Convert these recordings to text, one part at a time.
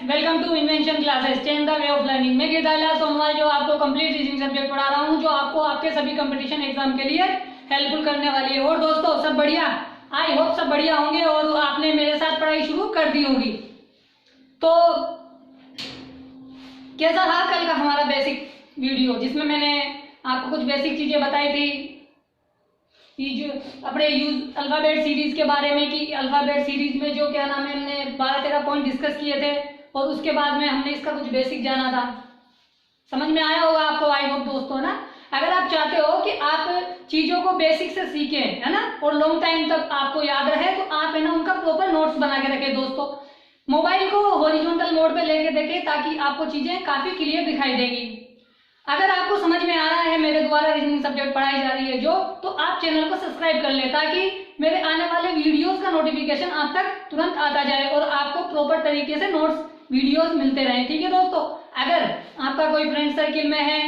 Welcome to invention classes change the way of learning. मैं गिरधारीलाल सोनवाल जो आपको कंप्लीट रीजनिंग सब्जेक्ट पढ़ा रहा हूँ, जो आपको आपके सभी कंपटीशन एग्जाम के लिए हेल्पफुल करने वाली है। और दोस्तों सब बढ़िया, आई होप सब बढ़िया होंगे और आपने मेरे साथ पढ़ाई शुरू कर दी होगी। तो कैसा था कल का हमारा बेसिक वीडियो, जिसमें मैंने आपको कुछ बेसिक चीजें बताई थी अपने यूज अल्फाबेट सीरीज के बारे में, कि अल्फाबेट सीरीज में जो क्या नाम है हमने 12-13 पॉइंट डिस्कस किए थे और उसके बाद में हमने इसका कुछ बेसिक जाना था। समझ में आया होगा आपको, आई होप दोस्तों ना। अगर आप चाहते हो कि आप चीजों को बेसिक से सीखें, है ना, और लॉन्ग टाइम तक आपको याद रहे, तो आप है ना उनका प्रॉपर नोट्स बना के रखें दोस्तों। मोबाइल को हॉरिजॉन्टल मोड पे लेके देखें ताकि आपको चीजें काफी क्लियर दिखाई देगी। अगर आपको समझ में आ रहा है मेरे द्वारा रीजनिंग सब्जेक्ट पढ़ाई जा रही है जो, तो आप चैनल को सब्सक्राइब कर ले ताकि मेरे आने वाले वीडियोस का नोटिफिकेशन आप तक तुरंत आता जाए और आपको प्रॉपर तरीके से नोट्स वीडियोस मिलते रहें। ठीक है दोस्तों, अगर आपका कोई फ्रेंड सर्किल में है,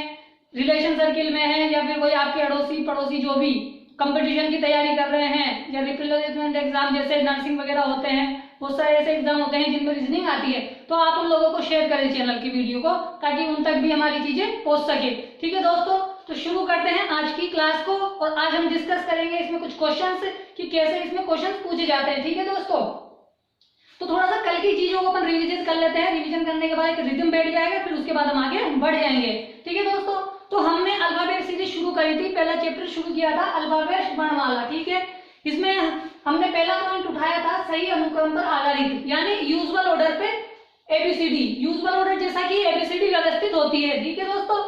रिलेशन सर्किल में है, या फिर कोई आपके अड़ोसी पड़ोसी जो भी कंपटीशन की तैयारी कर रहे हैं, या रिप्लेसमेंट एग्जाम जैसे नर्सिंग वगैरह होते हैं, बहुत सारे ऐसे एग्जाम होते हैं जिनमें रीजनिंग आती है, तो आप उन लोगों को शेयर करें चैनल की वीडियो को, ताकि उन तक भी हमारी चीजें पहुंच सके। ठीक है दोस्तों, तो शुरू करते हैं आज की क्लास को। और आज हम डिस्कस करेंगे इसमें कुछ क्वेश्चंस कि कैसे इसमें क्वेश्चंस पूछे जाते हैं। ठीक है दोस्तों, तो थोड़ा सा कल की चीजों को अपन रिविजन कर लेते हैं। रिविजन करने के बाद एक रिदम बैठ जाएगा, फिर उसके बाद हम आगे बढ़ जाएंगे। ठीक है दोस्तों, तो हमने अल्फाबेट सीरीज शुरू करी थी, पहला चैप्टर शुरू किया था अल्फाबेट वर्णमाला। ठीक है, इसमें हमने पहला पॉइंट उठाया था सही अनुक्रम पर आधारित, यानी यूजुअल ऑर्डर पे एबीसीडी। यूजुअल ऑर्डर जैसा कि एबीसीडी व्यवस्थित होती है। ठीक है दोस्तों,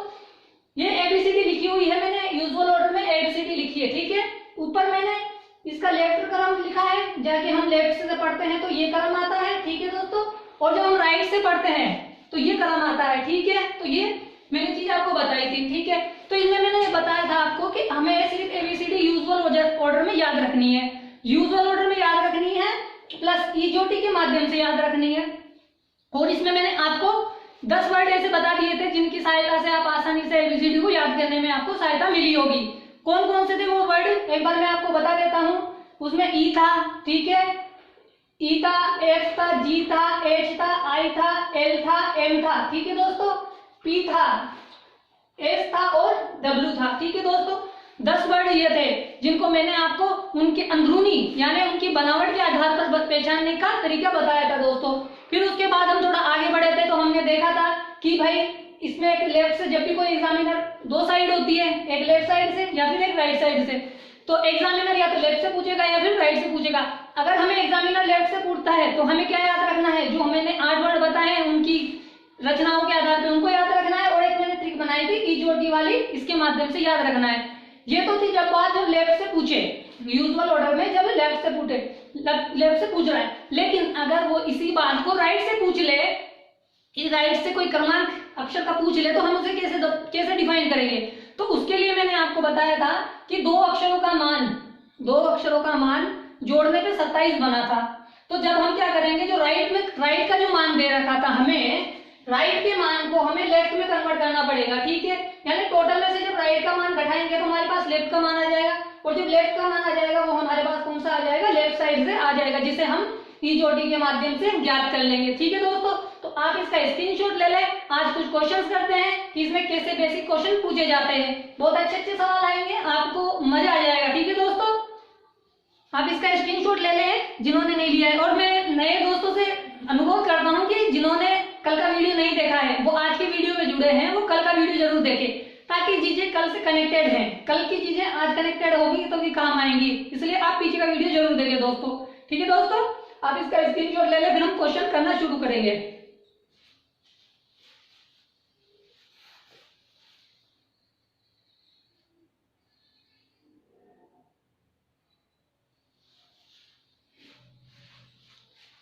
ये एबीसीडी लिखी हुई है मैंने, यूजुअल ऑर्डर में एबीसीडी लिखी है। ठीक है, ऊपर मैंने इसका लेफ्ट क्रम लिखा है, जाके हम लेफ्ट से पढ़ते हैं तो ये क्रम आता है। ठीक है दोस्तों, और जब हम राइट से पढ़ते हैं तो ये क्रम आता है। ठीक है, तो ये मैंने चीज आपको बताई थी। ठीक है, तो इसमें मैंने बताया था आपको कि हमें सिर्फ एबीसीडी यूजुअल ऑर्डर में याद रखनी है, यूजुअल ऑर्डर में याद रखनी है, प्लस ईजोटी के माध्यम से याद रखनी है। और इसमें मैंने आपको 10 वर्ड ऐसे बता दिए थे जिनकी सहायता से आप आसानी से एबीसीडी को याद करने में आपको सहायता मिली होगी। कौन कौन से थे वो वर्ड, एक बार मैं आपको बता देता हूं। उसमें ई था, ठीक है, ई था, एफ था, जी था, एच था, आई था, एल था, एम था। ठीक है दोस्तों, पी था, एस था और डब्ल्यू था। ठीक है दोस्तों, 10 वर्ड ये थे जिनको मैंने आपको उनके अंदरूनी यानी उनकी बनावट के आधार पर पहचानने का तरीका बताया था दोस्तों। फिर उसके बाद हम थोड़ा आगे बढ़े थे तो हमने देखा था कि भाई इसमें एक लेफ्ट से, जब भी कोई एग्जामिनर, 2 साइड होती है, एक लेफ्ट साइड से या फिर एक राइट साइड से, तो एग्जामिनर या तो लेफ्ट से पूछेगा या फिर राइट से पूछेगा। अगर हमें एग्जामिनर लेफ्ट से पूछता है तो हमें क्या याद रखना है, जो मैंने 8 वर्ड बताए हैं उनकी रचनाओं के आधार पर उनको याद रखना है। और एक मैंने ट्रिक बनाई थी ईजोटी वाली, इसके माध्यम से याद रखना है। ये तो थी जब बात जब लेफ्ट से पूछे, यूजुअल ऑर्डर में जब लेफ्ट से पूछे, लेफ्ट से पूछ रहा है। लेकिन अगर वो इसी बात को राइट से पूछ ले, कि राइट से कोई क्रमांक अक्षर का पूछ ले, तो हम उसे कैसे डिफाइन करेंगे। तो उसके लिए मैंने आपको बताया था कि 2 अक्षरों का मान जोड़ने पे 27 बना था। तो जब हम क्या करेंगे, जो राइट का जो मान दे रखा था हमें, राइट के मान को हमें लेफ्ट में कन्वर्ट करना पड़ेगा। ठीक है, यानी टोटल में से जब राइट का मान घटाएंगे तो हमारे पास लेफ्ट का मान आ जाएगा, और जब लेफ्ट का मान आ जाएगा वो हमारे पास कौन सा आ जाएगा, लेफ्ट साइड से आ जाएगा, जिसे हम ईजोटी के माध्यम से ज्ञात कर लेंगे। ठीक है दोस्तों, तो आप इसका स्क्रीनशॉट ले लें। आज कुछ क्वेश्चंस करते हैं कि इसमें कैसे बेसिक क्वेश्चन पूछे जाते हैं। बहुत अच्छे सवाल आएंगे, आपको मजा आ जाएगा। ठीक है दोस्तों, आप इसका स्क्रीनशॉट ले लें जिन्होंने नहीं लिया है। और मैं नए दोस्तों से अनुरोध करता हूं कि जिन्होंने कल का वीडियो नहीं देखा है वो आज के वीडियो में जुड़े हैं, वो कल का वीडियो जरूर देखें, ताकि चीजें कल से कनेक्टेड हैं। कल की चीजें आज कनेक्टेड होगी तो भी काम आएंगी, इसलिए आप पीछे का वीडियो जरूर देखें दोस्तों। ठीक है दोस्तों, आप इसका स्क्रीनशॉट ले लें, फिर हम क्वेश्चन करना शुरू करेंगे।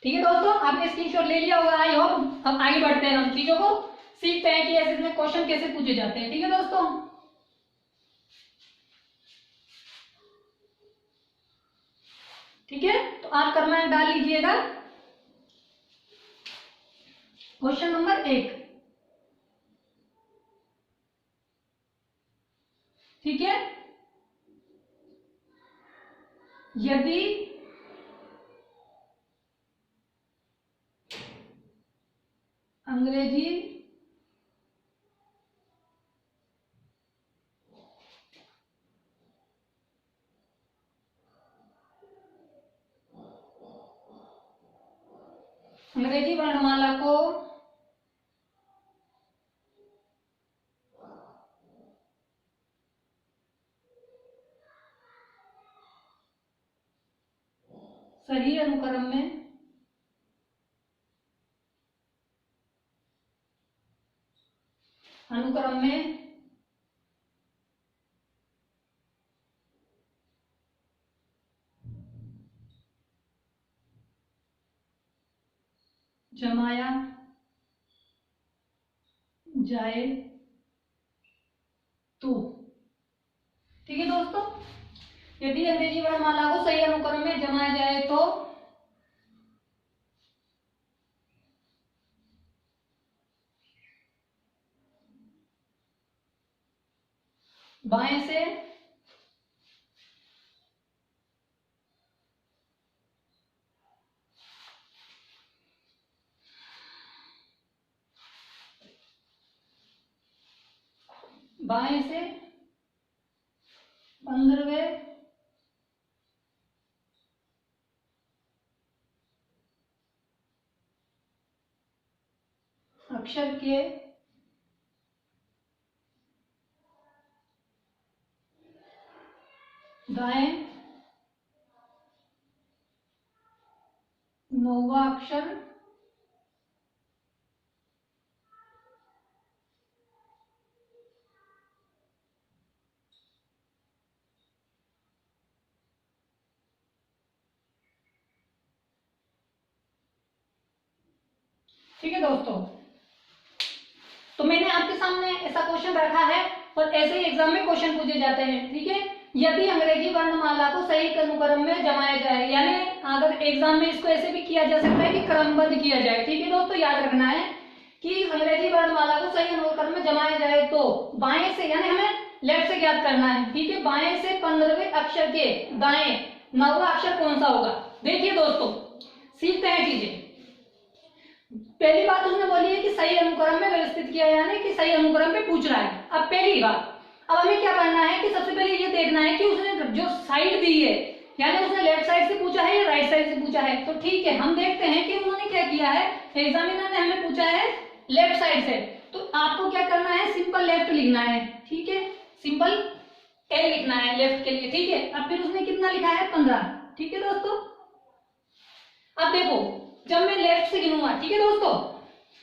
ठीक है दोस्तों, आपने स्क्रीनशॉट ले लिया होगा, आई होप। अब आगे बढ़ते हैं, हम चीजों को सीखते हैं कि ऐसे इसमें क्वेश्चन कैसे पूछे जाते हैं। ठीक है दोस्तों, ठीक है, तो आप क्रमांक डाल लीजिएगा। क्वेश्चन नंबर 1, ठीक है, यदि अंग्रेजी वर्णमाला को सही अनुक्रम में जमाया जाए तो। ठीक है दोस्तों, यदि अंग्रेजी वर्णमाला को सही अनुक्रम में जमाया जाए तो बाएं से बाएं से 15वें अक्षर के दाएं 9वां अक्षर ठीक है दोस्तों, तो मैंने आपके सामने ऐसा क्वेश्चन रखा है और ऐसे ही एग्जाम में क्वेश्चन पूछे जाते हैं। ठीक है, यदि अंग्रेजी वर्णमाला को सही अनुक्रम में जमाया जाए, यानी अगर एग्जाम में इसको ऐसे भी किया जा सकता है कि क्रमबद्ध किया जाए। ठीक है दोस्तों, याद रखना है कि अंग्रेजी वर्णमाला को सही अनुक्रम में जमाया जाए तो बाएं से, यानी हमें लेफ्ट से ज्ञात करना है। ठीक है, बाएं से 15वें अक्षर के दाएं 9वां अक्षर कौन सा होगा। देखिए दोस्तों, सीखते हैं चीजें। पहली बात उसने बोली है कि सही अनुक्रम में व्यवस्थित किया, यानी कि सही अनुक्रम पे पूछ रहा है। अब पहली बात, अब हमें क्या करना है कि सबसे पहले ये देखना है कि उसने जो साइड दी है, यानी उसने लेफ्ट साइड से पूछा है या राइट साइड से पूछा है। तो ठीक है, हम देखते हैं कि उन्होंने क्या किया है। एग्जामिनर ने हमें पूछा है लेफ्ट साइड से, तो आपको क्या करना है, सिंपल लेफ्ट लिखना है। ठीक है, सिंपल एल लिखना है लेफ्ट के लिए। ठीक है, अब फिर उसने कितना लिखा है, 15। ठीक है दोस्तों, अब देखो जब मैं लेफ्ट से गिनूंगा, ठीक है दोस्तों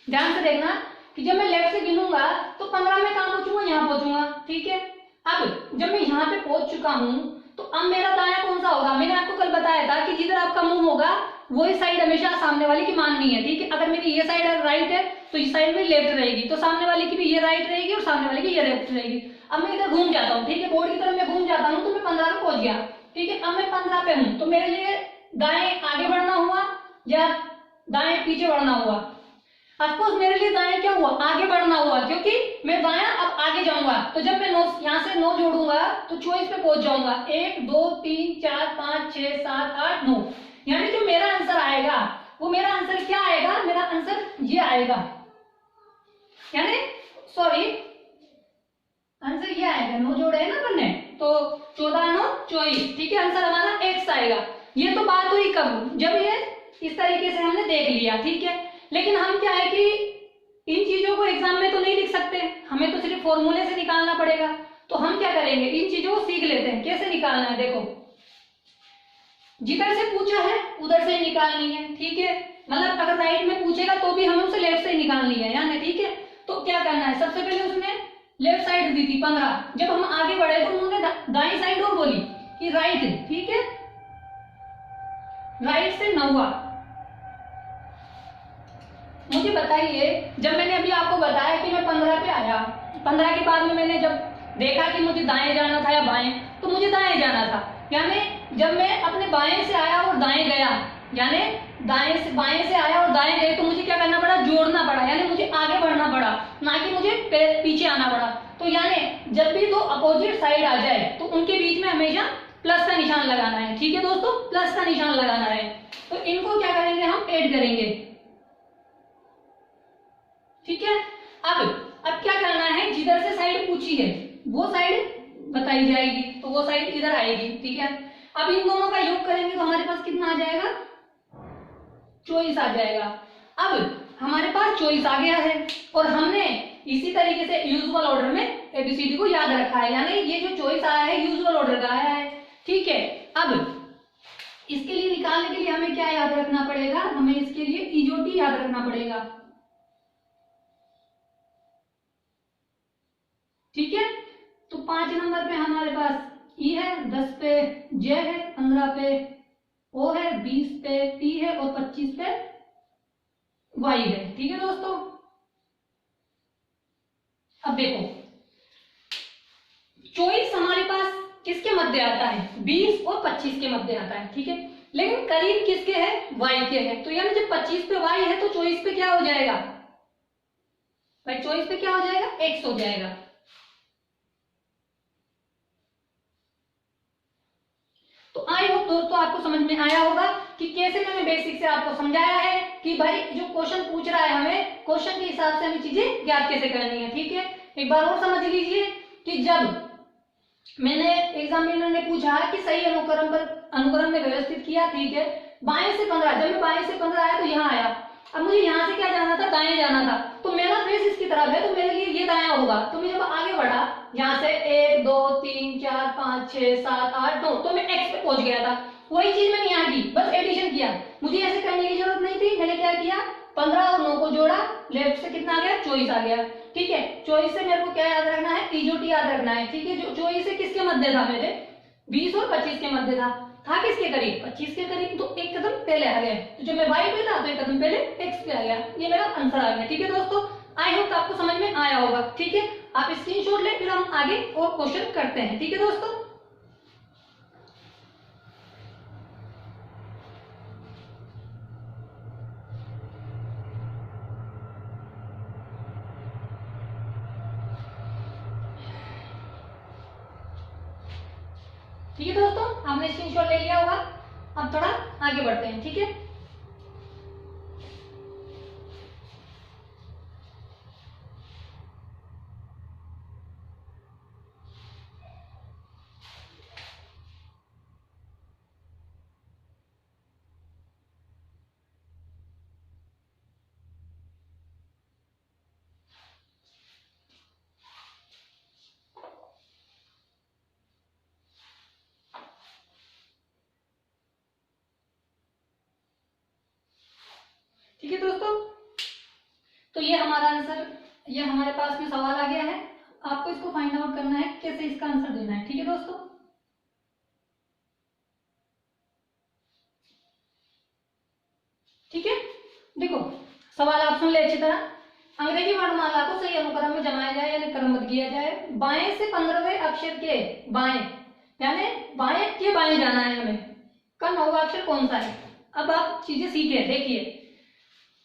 ध्यान से देखना कि जब मैं लेफ्ट से गिनूंगा तो 15 में कहां पहुंचूंगा, यहां पहुंचूंगा। ठीक है, अब जब मैं यहां पे पहुंच चुका हूं तो अब मेरा दायां कौन सा होगा। मैंने आपको कल बताया था कि जिधर आपका मुंह होगा वही साइड हमेशा सामने वाले की माननी है। ठीक है, अगर मेरी ये साइड राइट है तो इस साइड में लेफ्ट रहेगी, तो सामने वाले की भी ये राइट रहेगी और सामने वाले की ये लेफ्ट रहेगी। अब मैं इधर घूम जाता हूँ, ठीक है, बोर्ड की तरफ मैं घूम जाता हूँ तो मैं 15 पे पहुंच गया। ठीक है, अब मैं 15 पे हूँ तो मेरे लिए दाएं आगे बढ़ना हुआ या दाएं पीछे बढ़ना हुआ। ऑफकोर्स मेरे लिए दाएं क्या हुआ, आगे बढ़ना हुआ, क्योंकि मैं दायां अब आगे जाऊंगा। तो जब मैं 9 यहाँ से 9 जोड़ूंगा तो 24 पे पहुंच जाऊंगा। 1 2 3 4 5 6 7 8 9, यानी जो मेरा आंसर आएगा वो मेरा आंसर क्या आएगा, मेरा आंसर ये आएगा, यानी सॉरी आंसर ये आएगा। 9 जोड़े है ना बनने, तो 14 9 24। ठीक है, आंसर हमारा एक्स आएगा। ये तो बात हुई कब, जब ये इस तरीके से हमने देख लिया। ठीक है, लेकिन हम क्या है कि इन चीजों को एग्जाम में तो नहीं लिख सकते, हमें तो सिर्फ फॉर्मूले से निकालना पड़ेगा। तो हम क्या करेंगे, इन चीजों को सीख लेते हैं कैसे निकालना है। देखो, जिधर से पूछा है उधर से ही निकालनी है। ठीक है, मतलब अगर राइट में पूछेगा तो भी हमें उसे लेफ्ट से ही निकालनी है, यानी ठीक है। तो क्या करना है, सबसे पहले उसने लेफ्ट साइड दी थी 15, जब हम आगे बढ़े तो उन्होंने दाई साइड और बोली कि राइट। ठीक है, राइट से 9वां। मुझे बताइए, जब मैंने अभी आपको बताया कि मैं 15 पे आया, 15 के बाद में मैंने जब देखा कि मुझे दाएं जाना था या बाएं, तो मुझे दाएं जाना था। यानी जब मैं अपने बाएं से आया और दाएं गया, यानी दाएं से बाएं से आया और दाएं गए, तो मुझे क्या करना पड़ा, जोड़ना पड़ा, यानी मुझे आगे बढ़ना पड़ा, ना कि मुझे पीछे आना पड़ा। तो यानी जब भी दो अपोजिट साइड आ जाए तो उनके बीच में हमेशा प्लस का निशान लगाना है। ठीक है दोस्तों, प्लस का निशान लगाना है। तो इनको क्या करेंगे, हम ऐड करेंगे। ठीक है, अब क्या करना है, जिधर से साइड पूछी है वो साइड बताई जाएगी, तो वो साइड इधर आएगी। ठीक है, अब इन दोनों का योग करेंगे तो हमारे पास कितना आ जाएगा, 24 आ जाएगा। अब हमारे पास चॉइस आ गया है और हमने इसी तरीके से यूजुअल ऑर्डर में एबीसीडी को याद रखा है, यानी ये जो चॉइस आया है यूजुअल ऑर्डर का आया है। ठीक है, अब इसके लिए निकालने के लिए हमें क्या याद रखना पड़ेगा, हमें इसके लिए ईजोटी याद रखना पड़ेगा। ठीक है, तो 5 नंबर पे हमारे पास ई है, 10 पे जे है, 15 पे ओ है, 20 पे टी है और 25 पे वाई है। ठीक है दोस्तों, अब देखो चॉइस हमारे पास किसके मध्य आता है, 20 और 25 के मध्य आता है। ठीक है, लेकिन करीब किसके है, वाई के है। तो यानी जब 25 पे वाई है तो चॉइस पे क्या हो जाएगा भाई, चॉइस पे क्या हो जाएगा, एक्स हो जाएगा। तो आई होप दोस्तों आपको समझ में आया होगा कि कैसे मैंने बेसिक से आपको समझाया है कि भाई जो क्वेश्चन पूछ रहा है हमें, क्वेश्चन के हिसाब से हमें चीजें ज्ञात कैसे करनी है। ठीक है, एक बार और समझ लीजिए कि जब मैंने एग्जामिनर ने पूछा कि सही अनुक्रम में व्यवस्थित किया। ठीक है, बाएं से 15, जब मैं बाएं से 15 आया तो यहाँ आया। अब मुझे यहाँ से क्या जाना था, दाएं जाना था, तो मेरा फेस इसकी तरफ है तो मेरे लिए ये दायां होगा। तो मैं जब आगे बढ़ा यहाँ से 1 2 3 4 5 6 7 8 9, तो मैं एक्स पे पहुंच गया था। वही चीज मैंने यहाँ की, बस एडिशन किया। मुझे ऐसे करने की जरूरत नहीं थी, मैंने क्या किया, 15 और 9 को जोड़ा, लेफ्ट से कितना आ गया, 24 आ गया। ठीक है, चॉइस से मेरे को क्या याद रखना है, ईजोटी याद रखना है। ठीक है, जो चॉइस से किसके मध्य था, मेरे 20 और 25 के मध्य था किसके करीब, 25 के करीब, तो एक कदम पहले आ गया। तो जब मैं वाई पे था तो एक कदम पहले एक्स पे आ गया, ये मेरा आंसर आ गया। ठीक है दोस्तों, आई होप आपको समझ में आया होगा। ठीक है, आप स्क्रीनशॉट ले, फिर हम आगे और क्वेश्चन करते हैं। ठीक है दोस्तों, ठीक है दोस्तों, आपने स्क्रीनशॉट ले लिया होगा। अब थोड़ा आगे बढ़ते हैं। ठीक है, ठीक है दोस्तों, तो ये हमारा आंसर, ये हमारे पास में सवाल आ गया है। आपको इसको फाइंड आउट करना है कैसे इसका आंसर देना है। ठीक है दोस्तों, ठीक है, देखो सवाल आप सुन ले अच्छी तरह। अंग्रेजी वर्णमाला को सही अनुक्रम में जमाया जाए यानी क्रमबद्ध किया जाए। बाएं से 15वें अक्षर के बाएं, यानी बाएं के बाएं जाना है हमें। का 9वां अक्षर कौन सा है। अब आप चीजें सीखे, देखिए।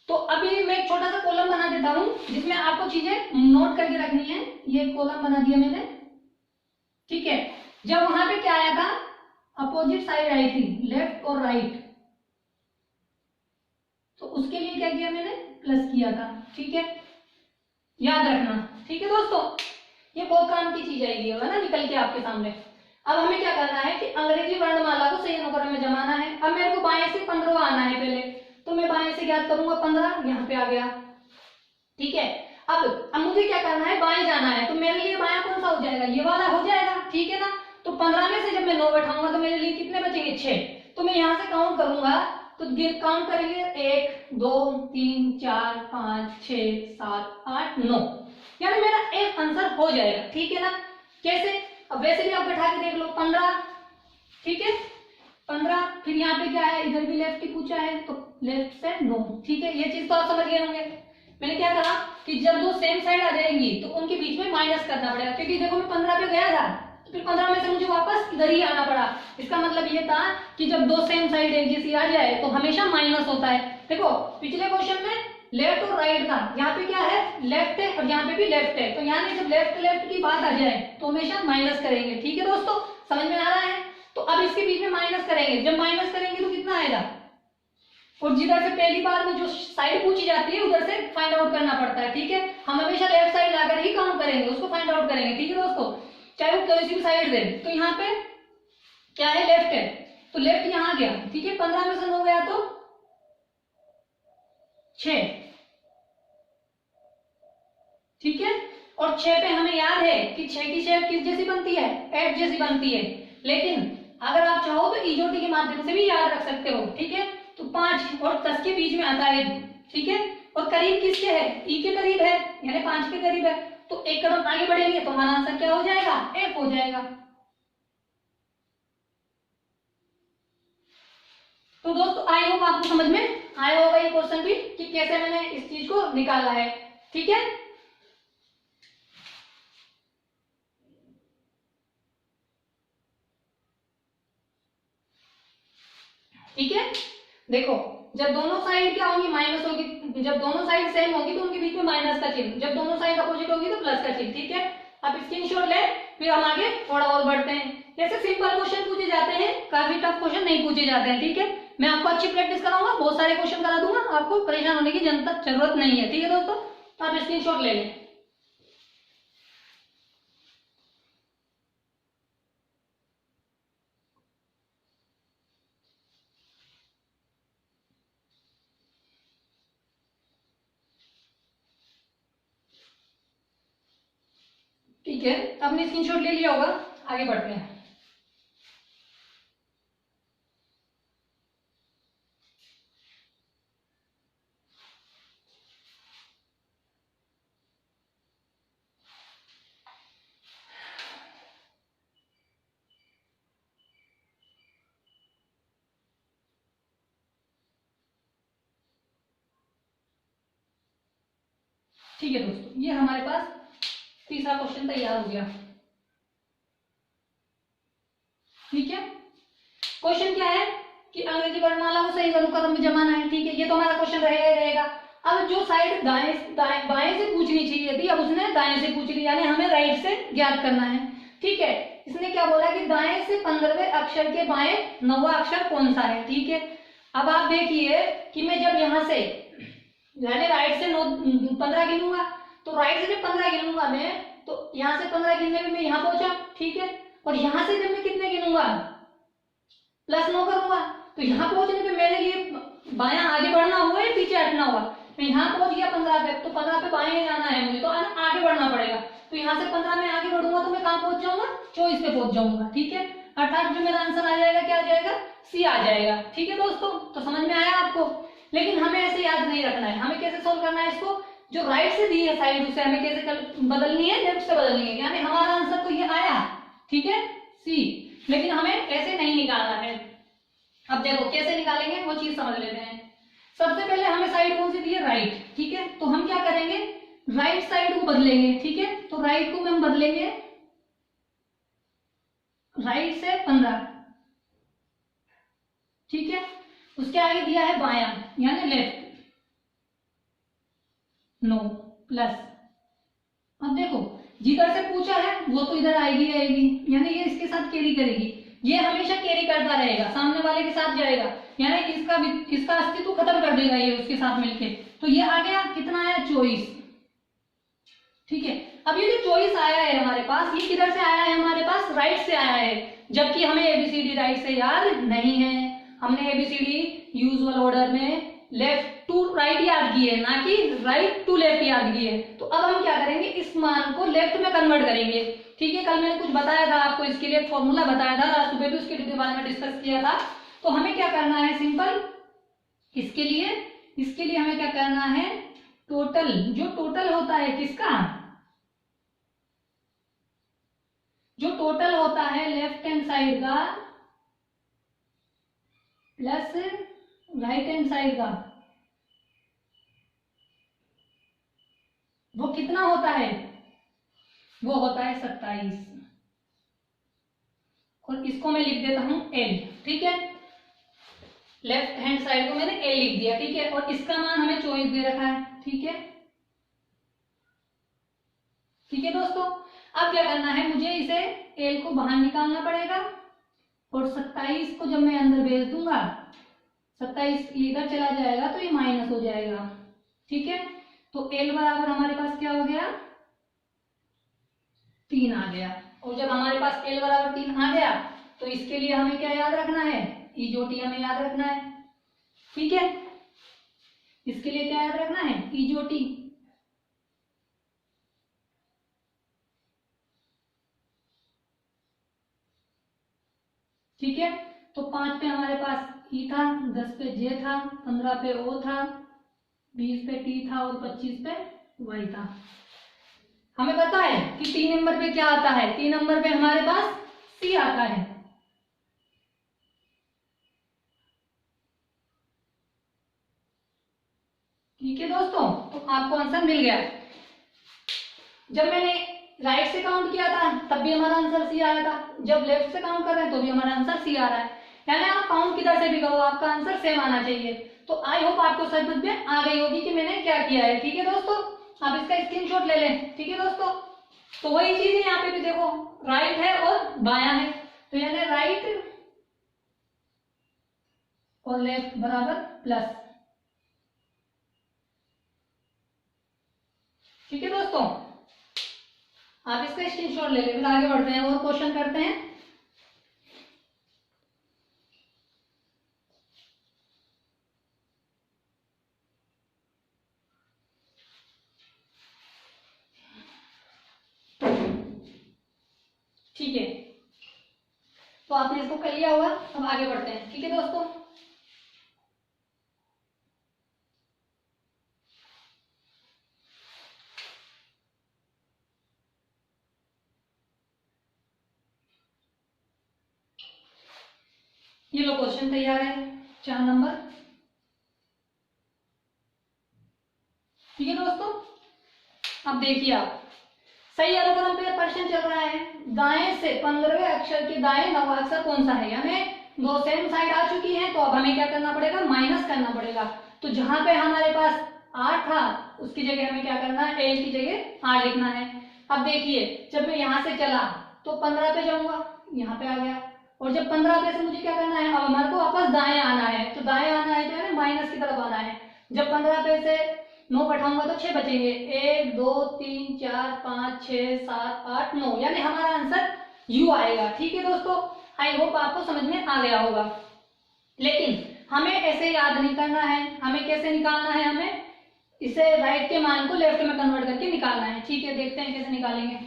तो अभी मैं एक छोटा सा कॉलम बना देता हूं जिसमें आपको चीजें नोट करके रखनी है। ये कॉलम बना दिया मैंने। ठीक है, जब वहां पे क्या आया था, अपोजिट साइड आई थी, लेफ्ट और राइट, तो उसके लिए क्या किया मैंने, प्लस किया था। ठीक है, याद रखना। ठीक है दोस्तों, ये बहुत काम की चीज आएगी होगा ना निकल के आपके सामने। अब हमें क्या करना है कि अंग्रेजी वर्णमाला को सही अनुक्रम में जमाना है। अब मेरे को बाएं से 15 आना है पहले, तो मैं बाएं से याद करूंगा 15, यहाँ पे आ गया। ठीक है, अब मुझे क्या करना है, बाएं जाना है, तो मेरे लिए बायां कौन सा हो जाएगा, ये वाला हो जाएगा। ठीक है ना, तो 15 में से जब मैं 9 बैठाऊंगा तो मेरे लिए कितने बचेंगे, 6। तो मैं यहाँ से काउंट करूंगा, तो काउंट करेंगे 1 2 3 4 5 6 7 8 9, यानी मेरा एक आंसर हो जाएगा। ठीक है ना, कैसे, अब वैसे भी आप बैठा के देख लो, 15। ठीक है, 15, फिर यहाँ पे क्या है, इधर भी लेफ्ट की पूछा है तो लेफ्ट से 9। ठीक है, ये चीज तो आप समझ गए होंगे। मैंने क्या कहा कि जब दो सेम साइड आ जाएंगी तो उनके बीच में माइनस करना पड़ेगा, क्योंकि देखो मैं 15 पे गया था तो फिर 15 में से मुझे वापस इधर ही आना पड़ा। इसका मतलब ये था कि जब दो सेम साइड एक जैसी आ जाए तो हमेशा माइनस होता है। देखो पिछले क्वेश्चन में लेफ्ट और राइट था, यहाँ पे क्या है, लेफ्ट है और यहाँ पे भी लेफ्ट है, तो यहाँ जब लेफ्ट लेफ्ट की बात आ जाए तो हमेशा माइनस करेंगे। ठीक है दोस्तों, समझ में आ रहा है। तो अब इसके बीच में माइनस करेंगे, जब माइनस करेंगे तो कितना आएगा, और जिधर से पहली बार में जो साइड पूछी जाती है उधर से फाइंड आउट करना पड़ता है। ठीक है, हम हमेशा लेफ्ट साइड लाकर ही काउंट करेंगे, उसको फाइंड आउट करेंगे। ठीक है दोस्तों, चाहे वो किसी भी साइड दे। तो यहाँ पे क्या है, लेफ्ट है, तो लेफ्ट यहाँ गया। ठीक है, 15 में से 9 गया तो 6, ठीक है। और 6 पे हमें याद है कि 6 की शेप किस जैसी बनती है, 8 जैसी बनती है। लेकिन अगर आप चाहो तो इजोटी के माध्यम से भी याद रख सकते हो, ठीक है। तो 5 और 10 के बीच में आता है, ठीक है। और करीब किसके है, ई के करीब है, यानी 5 के करीब है। तो एक कदम आगे बढ़ेंगे तो हमारा आंसर क्या हो जाएगा, F हो जाएगा। तो दोस्तों आई होप आपको समझ में आया होगा ये क्वेश्चन भी कि कैसे मैंने इस चीज को निकाला है, ठीक है। ठीक है, देखो जब दोनों साइड क्या होंगी, माइनस होगी। जब दोनों साइड सेम होगी तो उनके बीच में माइनस का चिन्ह, जब दोनों साइड अपोजिट होगी तो प्लस का चिन्ह, ठीक है। अब स्क्रीनशॉट ले, फिर हम आगे थोड़ा और बढ़ते हैं। जैसे सिंपल क्वेश्चन पूछे जाते हैं, काफी टफ क्वेश्चन नहीं पूछे जाते हैं, ठीक है। मैं आपको अच्छी प्रैक्टिस कराऊंगा, बहुत सारे क्वेश्चन करा दूंगा, आपको परेशान होने की जरूरत नहीं है, ठीक है दोस्तों। तो आप स्क्रीनशॉट ले लें। ठीक है, आपने स्क्रीनशॉट ले लिया होगा, आगे बढ़ते हैं। ठीक है दोस्तों, ये हमारे पास तीसरा क्वेश्चन तैयार हो गया, ठीक है। क्वेश्चन क्या है कि अंग्रेजी वर्णमाला को सही अनुक्रम में जमाना है, ठीक है। ये तो हमारा क्वेश्चन रहेगा ही रहेगा। अब जो साइड बाएं से पूछनी चाहिए थी, अब उसने दाएं से पूछ ली, यानी हमें राइट से ज्ञात करना है, ठीक है। इसने क्या बोला कि दाएं से 15वें अक्षर के बाएं 9वां अक्षर कौन सा है, ठीक है। अब आप देखिए कि मैं जब यहाँ से यानी राइट से 15 गिनूंगा, तो राइट से जब 15 गिनूंगा मैं, तो यहाँ से 15 गिनने में मैं यहाँ पहुंचा, ठीक है। और यहाँ से जब मैं कितने गिनूंगा, +9 करूंगा, तो यहाँ पहुंचने पे मेरे लिए बायां आगे बढ़ना हुआ या पीछे हटना हुआ। मैं यहाँ पहुंच गया 15 पे, तो 15 पे बाएं जाना है मुझे, तो आगे बढ़ना पड़ेगा। तो यहाँ से 15 में आगे बढ़ूंगा तो मैं कहाँ पहुंच जाऊंगा, 24 पे पहुंच जाऊंगा, ठीक है। अर्थात जो मेरा आंसर आ जाएगा क्या आ जाएगा, सी आ जाएगा, ठीक है दोस्तों। तो समझ में आया आपको। लेकिन हमें ऐसे याद नहीं रखना है, हमें कैसे सोल्व करना है इसको, जो राइट से दी है साइड उसे हमें कैसे बदलनी है, लेफ्ट से बदलनी है। यानी हमारा आंसर तो ये आया, ठीक है, सी। लेकिन हमें ऐसे नहीं निकालना है। अब देखो कैसे निकालेंगे वो चीज समझ लेते हैं। सबसे पहले हमें साइड कौन सी दी है, राइट, ठीक है। तो हम क्या करेंगे, राइट साइड को बदलेंगे, ठीक है। तो राइट को हम बदलेंगे राइट से 15, ठीक है। उसके आगे दिया है बायां यानी लेफ्ट, 9 प्लस। अब देखो जिधर से पूछा है वो तो इधर आएगी आएगी, यानी ये इसके साथ कैरी करेगी, ये हमेशा कैरी करता रहेगा, सामने वाले के साथ जाएगा, यानी इसका अस्तित्व खत्म कर देगा ये उसके साथ मिलके। तो ये आ गया, कितना आया, 24, ठीक है। अब ये जो 24 आया है हमारे पास, ये किधर से आया है, हमारे पास राइट से आया है, जबकि हमें एबीसीडी राइट से याद नहीं है। हमने एबीसीडी यूजुअल ऑर्डर में लेफ्ट टू राइट याद की है, ना कि राइट टू लेफ्ट याद की है। तो अब हम क्या करेंगे, इस मान को लेफ्ट में कन्वर्ट करेंगे, ठीक है। कल मैंने कुछ बताया था आपको, इसके लिए फॉर्मूला बताया था, आज सुबह भी उसके बारे में डिस्कस किया था। तो हमें क्या करना है, सिंपल इसके लिए हमें क्या करना है, टोटल, जो टोटल होता है किसका, जो टोटल होता है लेफ्ट हैंड साइड का प्लस राइट हैंड साइड का, वो कितना होता है, वो होता है 27। और इसको मैं लिख देता हूं L, ठीक है। लेफ्ट हैंड साइड को मैंने L लिख दिया, ठीक है। और इसका मान हमें 24 दे रखा है, ठीक है, ठीक है दोस्तों। अब क्या करना है, मुझे इसे L को बाहर निकालना पड़ेगा, और 27 को जब मैं अंदर भेज दूंगा, 27 इधर चला जाएगा तो ये माइनस हो जाएगा, ठीक है। तो L बराबर हमारे पास क्या हो गया, 3 आ गया। और जब हमारे पास L बराबर 3 आ गया तो इसके लिए हमें क्या याद रखना है, इजोटी हमें याद रखना है, ठीक है। इसके लिए क्या याद रखना है, ईजोटी। ठीक है, तो 5 पे हमारे पास ई था, 10 पे जे था, 15 पे ओ था, 20 पे टी था और 25 पे वाई था। हमें पता है कि 3 नंबर पे क्या आता है, 3 नंबर पे हमारे पास सी आता है। ठीक है दोस्तों, तो आपको आंसर मिल गया। जब मैंने राइट से काउंट किया था तब भी हमारा आंसर सी आया था, जब लेफ्ट से काउंट कर रहे हैं तो भी हमारा आंसर सी आ रहा है। यानी आप काउंट किधर से भी करो आपका आंसर सेम आना चाहिए। तो आई होप आपको समझ में आ गई होगी कि मैंने क्या किया है। ठीक है दोस्तों, आप इसका स्क्रीनशॉट ले लें। ठीक है दोस्तों, तो वही चीज है यहाँ पे भी देखो, राइट है और बायां है, तो यानी राइट और लेफ्ट बराबर प्लस। ठीक है दोस्तों, आप इसका स्क्रीनशॉट ले लें। फिर आगे बढ़ते हैं और क्वेश्चन करते हैं। ठीक है, तो आपने इसको कर लिया होगा, अब आगे बढ़ते हैं। ठीक है दोस्तों, ये लो क्वेश्चन तैयार है 4 नंबर। ठीक है दोस्तों, अब देखिए आप, सही अनुक्रम पे प्रश्न चल रहा है, दाएं से 15वें अक्षर के दाएं नवा अक्षर कौन सा है, यानी दो सेम साइड आ चुकी है, तो अब हमें क्या करना पड़ेगा, माइनस करना पड़ेगा। तो जहां पे हमारे पास 8 था उसकी जगह हमें क्या करना है, एल की जगह 8 लिखना है। अब देखिए, जब मैं यहां से चला तो 15 पे जाऊंगा, यहाँ पे आ गया, और जब 15 पे से मुझे क्या करना है, अब हमारे को वापस दाएं आना है, तो दाएं आना है तो है ना माइनस की तरफ आना है। जब 15 पे से 9 घटाऊंगा तो 6 बचेंगे, 1 2 3 4 5 6 7 8 9, यानी हमारा आंसर यू आएगा। ठीक है दोस्तों, आई होप आपको समझ में आ गया होगा। लेकिन हमें ऐसे याद नहीं करना है, हमें कैसे निकालना है, हमें इसे राइट के मान को लेफ्ट में कन्वर्ट करके निकालना है। ठीक है, देखते हैं कैसे निकालेंगे।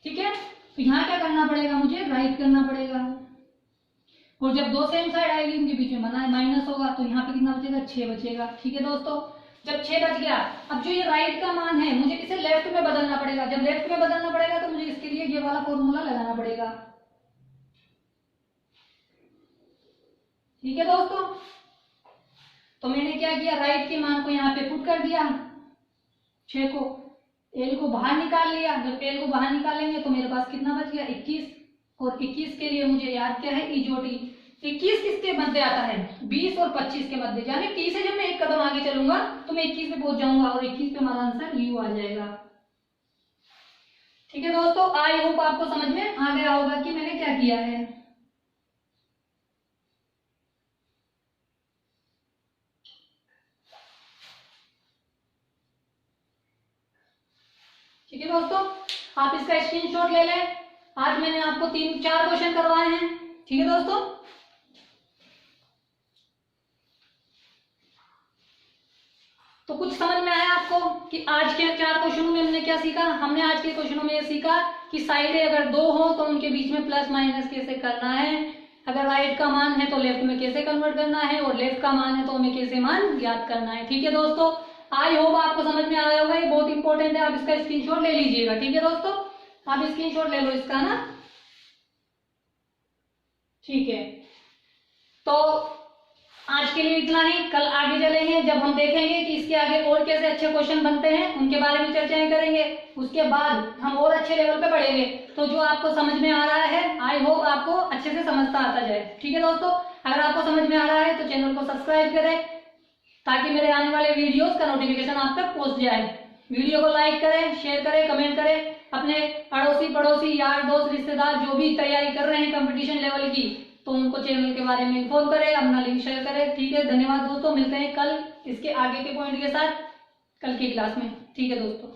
ठीक है, तो यहाँ क्या करना पड़ेगा, मुझे राइट करना पड़ेगा, और जब दो सेम साइड आएगी उनके बीच में माइनस होगा, तो यहाँ पे कितना बचेगा, 6 बचेगा। ठीक है दोस्तों, जब 6 बच गया, अब जो ये राइट का मान है मुझे इसे लेफ्ट में बदलना पड़ेगा। जब लेफ्ट में बदलना पड़ेगा तो मुझे इसके लिए ये वाला फॉर्मूला लगाना पड़ेगा। ठीक है दोस्तों, तो मैंने क्या किया, राइट के मान को यहाँ पे पुट कर दिया, 6 को, एल को बाहर निकाल लिया। जब एल को बाहर निकालेंगे तो मेरे पास कितना बच गया, 21, और 21 के लिए मुझे याद क्या है, ईजोटी। 21 किसके मध्य आता है, 20 और 25 के मध्य, यानी 30 से जब मैं एक कदम आगे चलूंगा तो मैं 21 पे पहुंच जाऊंगा, और 21 पे हमारा आंसर यू आ जाएगा। ठीक है दोस्तों, आई होप आपको समझ में आ गया होगा कि मैंने क्या किया है। ठीक है दोस्तों, आप इसका स्क्रीनशॉट ले लें। आज मैंने आपको 3-4 क्वेश्चन करवाए हैं। ठीक है दोस्तों, तो कुछ समझ में आया आपको कि आज के 4 क्वेश्चनों में हमने क्या सीखा। हमने आज के क्वेश्चनों में ये सीखा कि साइडें अगर 2 हो तो उनके बीच में प्लस माइनस कैसे करना है, अगर राइट का मान है तो लेफ्ट में कैसे कन्वर्ट करना है, और लेफ्ट का मान है तो हमें कैसे मान ज्ञात करना है। ठीक है दोस्तों, आई होप आपको समझ में आ गया होगा, ये बहुत इंपॉर्टेंट है, आप इसका स्क्रीनशॉट ले लीजिएगा। ठीक है दोस्तों, आप स्क्रीनशॉट ले लो इसका ना। ठीक है, तो आज के लिए इतना ही। कल आगे चलेंगे जब हम देखेंगे कि इसके आगे और कैसे अच्छे क्वेश्चन बनते हैं, उनके बारे में चर्चाएं करेंगे। उसके बाद हम और अच्छे लेवल पे बढ़ेंगे। तो जो आपको समझ में आ रहा है, आई होप आपको अच्छे से समझता आता जाए। ठीक है दोस्तों, अगर आपको समझ में आ रहा है तो चैनल को सब्सक्राइब करें, ताकि मेरे आने वाले वीडियोस का नोटिफिकेशन आप तक पहुंच जाए। वीडियो को लाइक करें, शेयर करें, कमेंट करें। अपने अड़ोसी पड़ोसी यार दोस्त रिश्तेदार जो भी तैयारी कर रहे हैं कंपटीशन लेवल की, तो उनको चैनल के बारे में इन्फॉर्म करें, अपना लिंक शेयर करें। ठीक है, धन्यवाद दोस्तों, मिलते हैं कल इसके आगे के पॉइंट के साथ कल की क्लास में। ठीक है दोस्तों।